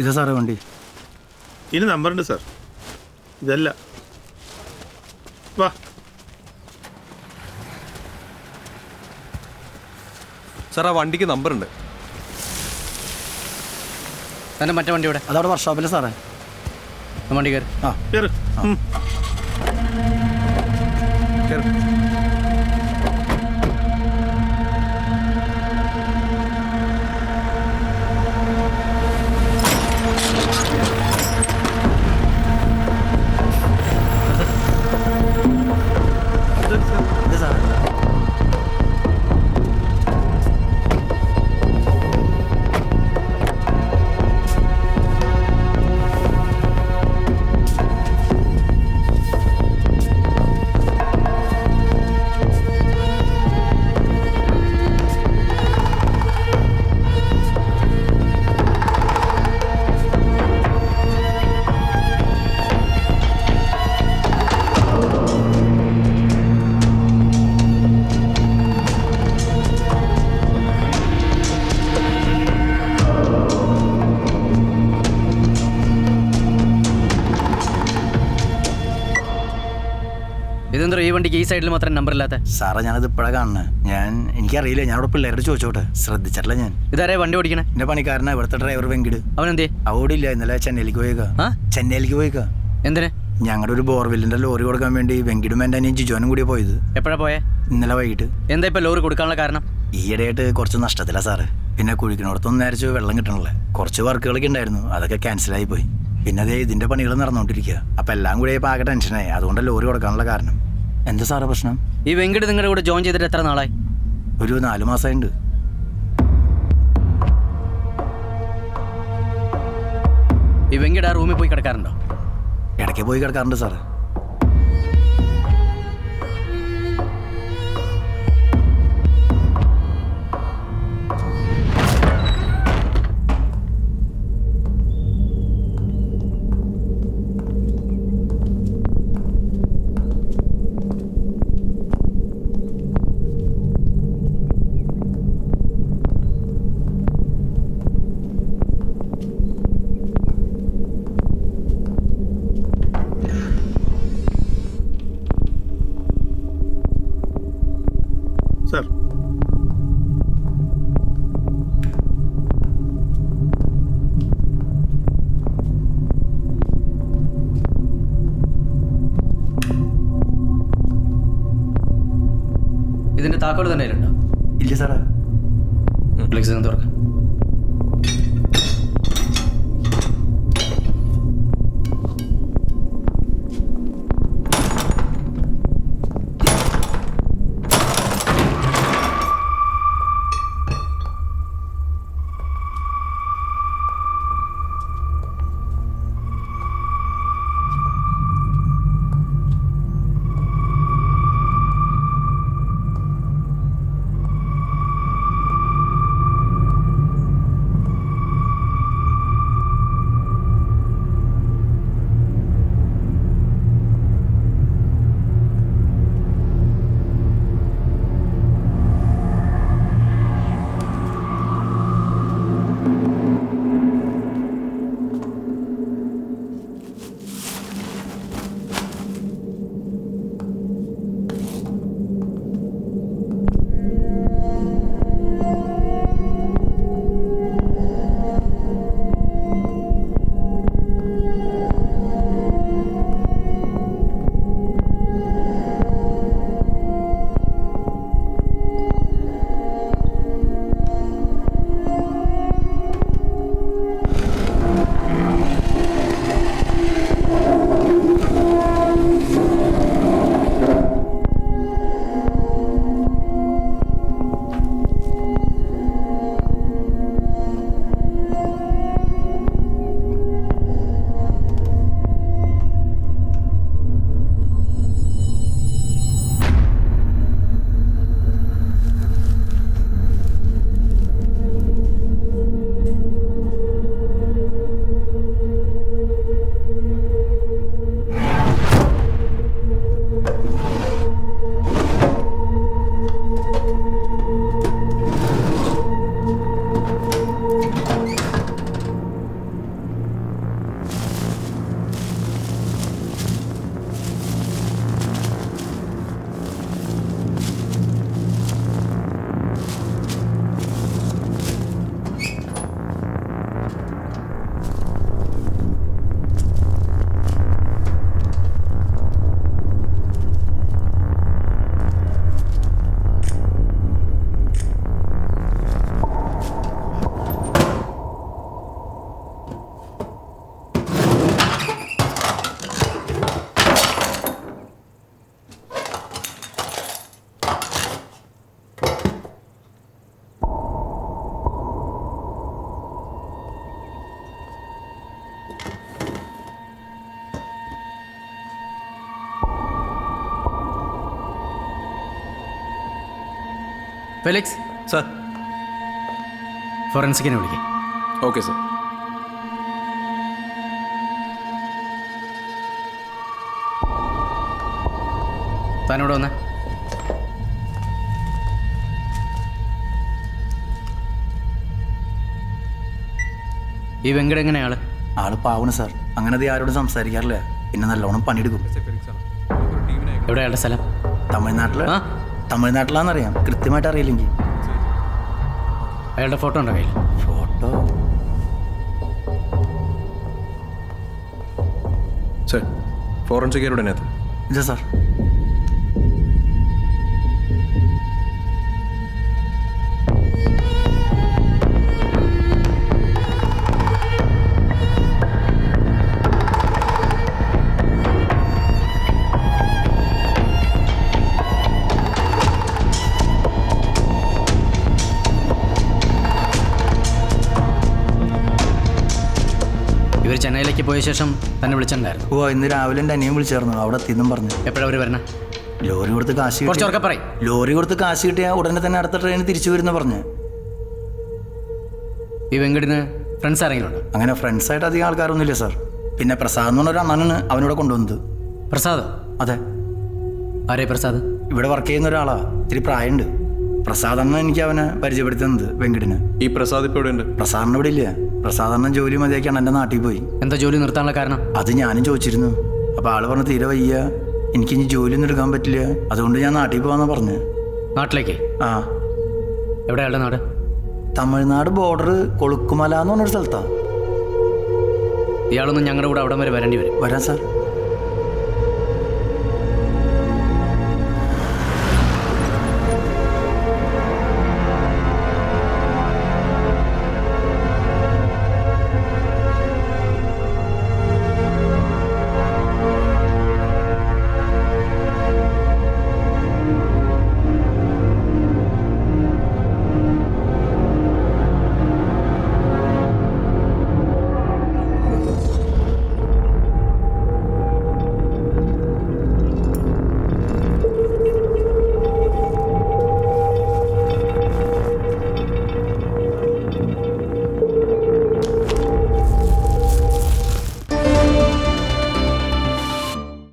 ഇതാ സാറേ വണ്ടി. ഇനി നമ്പറുണ്ട് സാർ, ഇതല്ല. വാ സാർ, ആ വണ്ടിക്ക് നമ്പറുണ്ട്. തന്നെ മറ്റേ വണ്ടി ഇവിടെ അതവിടെ വർക്ക്ഷോപ്പിലെ സാറേ. വണ്ടി കയറി. ആ കയറ്. കേറ്. ഇത് സാറേ. ഇതെന്തോ ഈ വണ്ടിക്ക് ഈ സൈഡിൽ മാത്രം നമ്പർ ഇല്ലാത്ത? സാറേ ഞാനത് ഇപ്പോഴാണ് കാണുന്നത്. എനിക്കറിയില്ല, ഞാനവിടെ പിള്ളേരോട് ചോദിച്ചോട്ടെ, ശ്രദ്ധിച്ചിട്ടില്ല ഞാൻ. ഇതാരേ വണ്ടി ഓടിക്കണേ? എന്റെ പണിക്കാരനാ, ഇവിടുത്തെ ഡ്രൈവർ വെങ്കിട്. അവനെന്തേ? അവിടെ ഇന്നലെ ചെന്നൈയിലേക്ക് പോയേക്കാ. ചെന്നൈയിലേക്ക് പോയേക്കാ. എന്തിന്? ഞങ്ങളുടെ ഒരു ബോർവെല്ലിന്റെ ലോറി കൊടുക്കാൻ വേണ്ടി വെങ്കിടും എൻ്റെ അനിയൻ ജിജോനും കൂടി പോയത്. എപ്പോഴാ പോയേ? ഇന്നലെ വൈകിട്ട്. എന്താ ഇപ്പൊ ലോറി കൊടുക്കാനുള്ള കാരണം? ഈയിടെയായിട്ട് കുറച്ച് നഷ്ടത്തില്ല സാറ്. പിന്നെ കുഴിക്കണോടത്തൊന്നും നേരിച്ച് വെള്ളം കിട്ടണല്ലേ. കുറച്ച് വർക്കുകളൊക്കെ ഉണ്ടായിരുന്നു, അതൊക്കെ ക്യാൻസലായി പോയി. പിന്നെ അതേ ഇതിന്റെ പണികൾ നടന്നുകൊണ്ടിരിക്കുക. അപ്പൊ എല്ലാം കൂടി ആകെ ടെൻഷനായി. അതുകൊണ്ട് ലോറി കൊടുക്കാനുള്ള കാരണം. എന്താ സാറേ പ്രശ്നം? ഈ വെങ്കിട് നിങ്ങളുടെ കൂടെ ജോയിൻ ചെയ്തിട്ട് എത്ര നാളായി? ഒരു 4 മാസമായിട്ടുണ്ട്. ഈ വെങ്കിട് ആ റൂമിൽ പോയി കിടക്കാറുണ്ടോ? ഇടയ്ക്ക് പോയി കിടക്കാറുണ്ട് സാറ്. സാർ, ഇതിന്റെ താക്കോല് തന്നെ ഉണ്ടോ? ഇല്ല സാറേ. ഫ്ലെക്സ് തുറക്കാം. Felix sir. ഫോറൻസിക്കിനെ വിളിക്കേ. Okay sir. താനോട് വന്നേ. ഈ വെങ്കട് എങ്ങനെയാള്? ആള് പാവണ് സാർ. അങ്ങനെ അത് ആരോടും സംസാരിക്കാറില്ല. പിന്നെ നല്ലോണം പണിയെടുക്കും. എവിടെ അയാളുടെ സ്ഥലം? തമിഴ്നാട്ടില്. ആ, തമിഴ്നാട്ടിലാണെന്നറിയാം, കൃത്യമായിട്ട് അറിയില്ലെങ്കിൽ. അയാളുടെ ഫോട്ടോ ഉണ്ടോ കയ്യിൽ? ഫോട്ടോ സാർ, ഫോറൻസിക്കാരുടെ തന്നെ എത്തും. ഇല്ല സാർ. ഇവർ ചെന്നൈയിലേക്ക് പോയ ശേഷം തന്നെ വിളിച്ചിട്ടുണ്ടായിരുന്നു. ഓ, ഇന്ന് രാവിലെ എൻ്റെ അനിയൻ വിളിച്ചായിരുന്നു. അവിടെ എത്തിയെന്നും പറഞ്ഞു. എപ്പോഴാണ് അവർ വരണേ? ലോറി കൊടുത്ത് കാശ് കിട്ടി- കുറച്ച് ഉറക്കെ പറയും. ലോറി കൊടുത്ത് കാശ് കിട്ടിയാൽ ഉടനെ തന്നെ അടുത്ത ട്രെയിനിൽ തിരിച്ചു വരുന്ന പറഞ്ഞു. ഈ വെങ്കടിന് ഫ്രണ്ട്സ് ആരെങ്കിലും ഉണ്ടോ? അങ്ങനെ ഫ്രണ്ട്സായിട്ട് അധികം ആൾക്കാരൊന്നുമില്ല സാർ. പിന്നെ പ്രസാദ് എന്ന് പറഞ്ഞൊരു അണ്ണനാണ് അവനോട് കൊണ്ടുവന്നത്. പ്രസാദ്? അതെ, ആരേ പ്രസാദ്? ഇവിടെ വർക്ക് ചെയ്യുന്ന ഒരാളാ. ഇത്തിരി പ്രായമുണ്ട്. പ്രസാദ് അണ്ണൻ എനിക്ക് അവനെ പരിചയപ്പെടുത്തുന്നത് വെങ്കടിന്. ഈ പ്രസാദ് ഇപ്പോൾ ഇവിടെ ഉണ്ട്. പ്രസാദണ്ണ ഇവിടെ ഇല്ല. പ്രസാദ് അണ്ണൻ ജോലി മതിയാക്കിയാണ് എൻ്റെ നാട്ടിൽ പോയി. എന്താ ജോലി നിർത്താനുള്ള കാരണം? അത് ഞാനും ചോദിച്ചിരുന്നു. അപ്പോൾ ആള് പറഞ്ഞു തീരെ വയ്യ, എനിക്കിനി ജോലിയൊന്നും എടുക്കാൻ പറ്റില്ല, അതുകൊണ്ട് ഞാൻ നാട്ടിൽ പോകാമെന്നാണ് പറഞ്ഞു. നാട്ടിലേക്ക്? ആ. എവിടെ അയാളുടെ നാട്? തമിഴ്നാട് ബോർഡർ കൊളുക്കുമല എന്ന് പറഞ്ഞൊരു സ്ഥലത്താണ്. ഇയാളൊന്നും ഞങ്ങളുടെ കൂടെ അവിടം വരെ വരേണ്ടി വരും. വരാം സാർ.